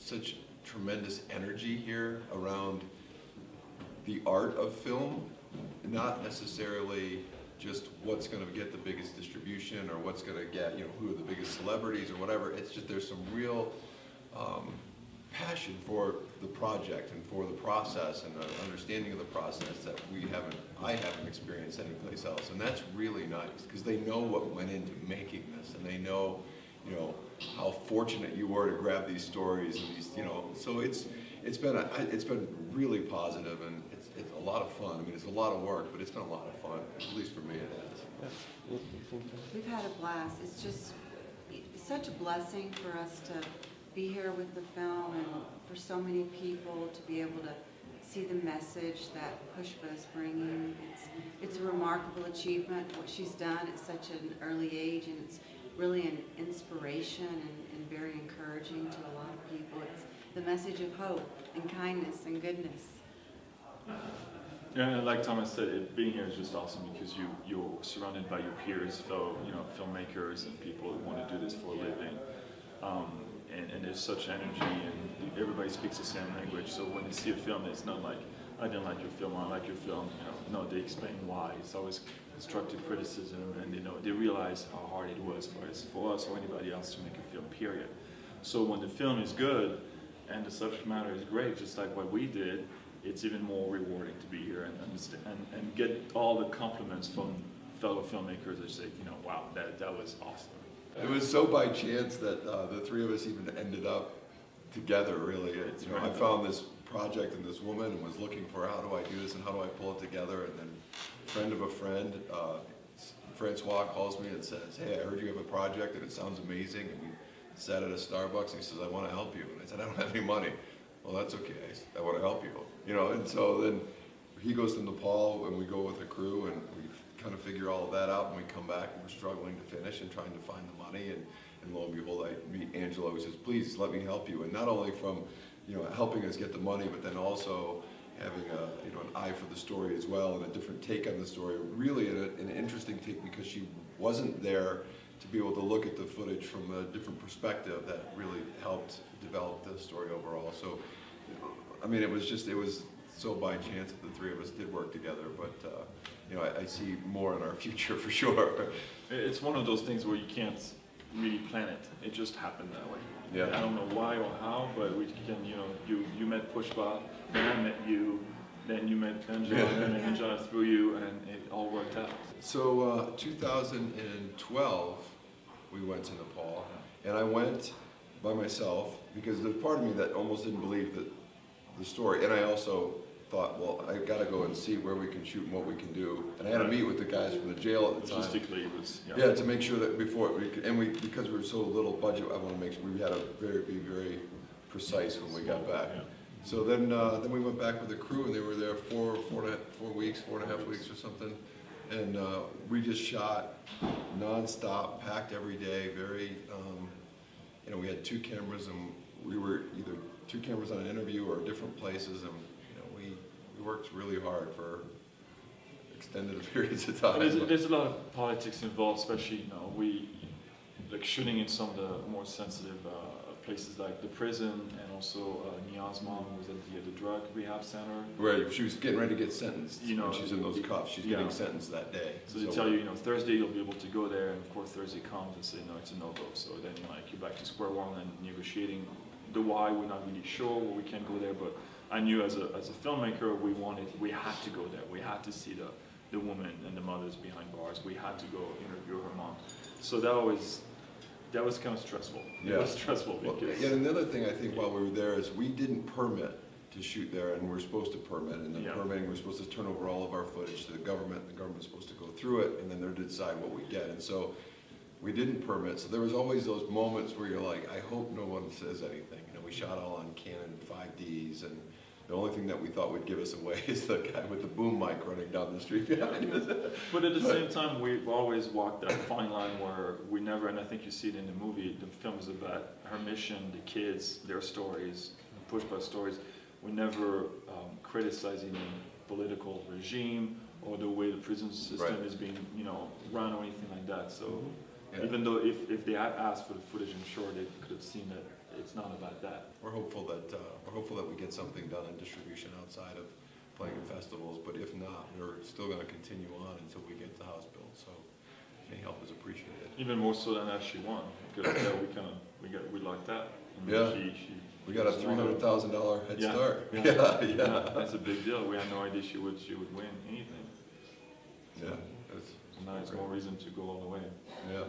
such tremendous energy here around the art of film, not necessarily just what's going to get the biggest distribution or what's going to get, who are the biggest celebrities or whatever. It's just there's some real passion for the project and for the process and the understanding of the process that I haven't experienced anyplace else. And that's really nice because they know what went into making this, and they know, how fortunate you were to grab these stories and these, so it's been really positive, and it's a lot of fun. I mean, it's a lot of work, but it's been a lot of fun. At least for me, it is. We've had a blast. It's just such a blessing for us to be here with the film, and for so many people to be able to see the message that Pushpa is bringing. It's a remarkable achievement, what she's done at such an early age, and it's really an inspiration and very encouraging to a lot of people. It's the message of hope and kindness and goodness. Yeah, and like Thomas said, being here is just awesome because you're surrounded by your peers, fellow filmmakers and people who want to do this for a living. And there's such energy, and everybody speaks the same language. So when they see a film, it's not like, I didn't like your film, I like your film. No, they explain why. It's always constructive criticism, and they realize how hard it was for us or anybody else to make a film, period. So when the film is good and the subject matter is great, just like what we did, it's even more rewarding to be here and get all the compliments from fellow filmmakers that say, wow, that was awesome. It was so by chance that the three of us even ended up together, really. I found this project and this woman and was looking for how do I do this and how do I pull it together, and then a friend of a friend, Francois, calls me and says, hey, I heard you have a project and it sounds amazing, and we sat at a Starbucks and he says, I want to help you. And I said, I don't have any money. Well, that's okay, I want to help you. And so then he goes to Nepal and we go with a crew and we kind of figure all of that out, and we come back and we're struggling to finish and trying to find the money, and lo and behold I meet Angelo, who says, please let me help you, and not only from helping us get the money, but then also having an eye for the story as well, and a different take on the story, really an interesting take, because she wasn't there to be able to look at the footage from a different perspective that really helped develop the story overall. So I mean, it was so by chance that the three of us did work together, but I see more in our future for sure. It's one of those things where you can't really plan it. It just happened that way. Yeah. I don't know why or how, but we can, you met Pushpa, then I met you, then you met Angela, and then Angela through you, and it all worked out. So 2012, we went to Nepal, and I went by myself because there's part of me that almost didn't believe that the story, and I also thought, well, I got to go and see where we can shoot and what we can do, and I had to meet with the guys from the jail at the time. Logistically, it was to make sure that before we could, because we were so little budget, I want to make sure we had to be very precise when we got back. Yeah. So then we went back with the crew, and they were there 4.5 weeks or something, and we just shot nonstop, packed every day. Very, we had 2 cameras, and we were either 2 cameras on an interview or different places, and we worked really hard for extended periods of time. There's a lot of politics involved, especially we like shooting in some of the more sensitive places like the prison, and also Nia's mom was at the drug rehab center. Right, she was getting ready to get sentenced. When she's in those cuffs, she's getting sentenced that day. So they tell you, Thursday you'll be able to go there, and of course Thursday comes and say no, it's a no-go. So then you're back to square one and negotiating the why. We're not really sure, we can't go there, but I knew as a filmmaker we had to go there. We had to see the woman and the mothers behind bars. We had to go interview her mom. So that was kind of stressful. Yeah. It was stressful because... and another thing I think while we were there is we didn't permit to shoot there, and we're supposed to permit, and the permitting, we're supposed to turn over all of our footage to the government. The government's supposed to go through it, and then they're to decide what we get. And so we didn't permit, so there was always those moments where you're like, I hope no one says anything. We shot all on Canon 5Ds, and the only thing that we thought would give us away is the guy with the boom mic running down the street behind us. But at the same time, we've always walked that fine line where we never, and I think you see it in the movie, the film is about her mission, the kids, their stories, Pushpa's stories. We never criticizing the political regime or the way the prison system is being, run or anything like that. So even though if they had asked for the footage, I'm sure they could have seen that it's not about that. We're hopeful that we get something done in distribution outside of playing at festivals, but if not, we're still gonna continue on until we get the house built, so any help is appreciated. Even more so than as she won, because we like that. I mean, Yeah. We got a just won it. $300,000 head Yeah, start. yeah, that's a big deal. We had no idea she would win anything. Yeah, So now it's more reason to go all the way. yeah.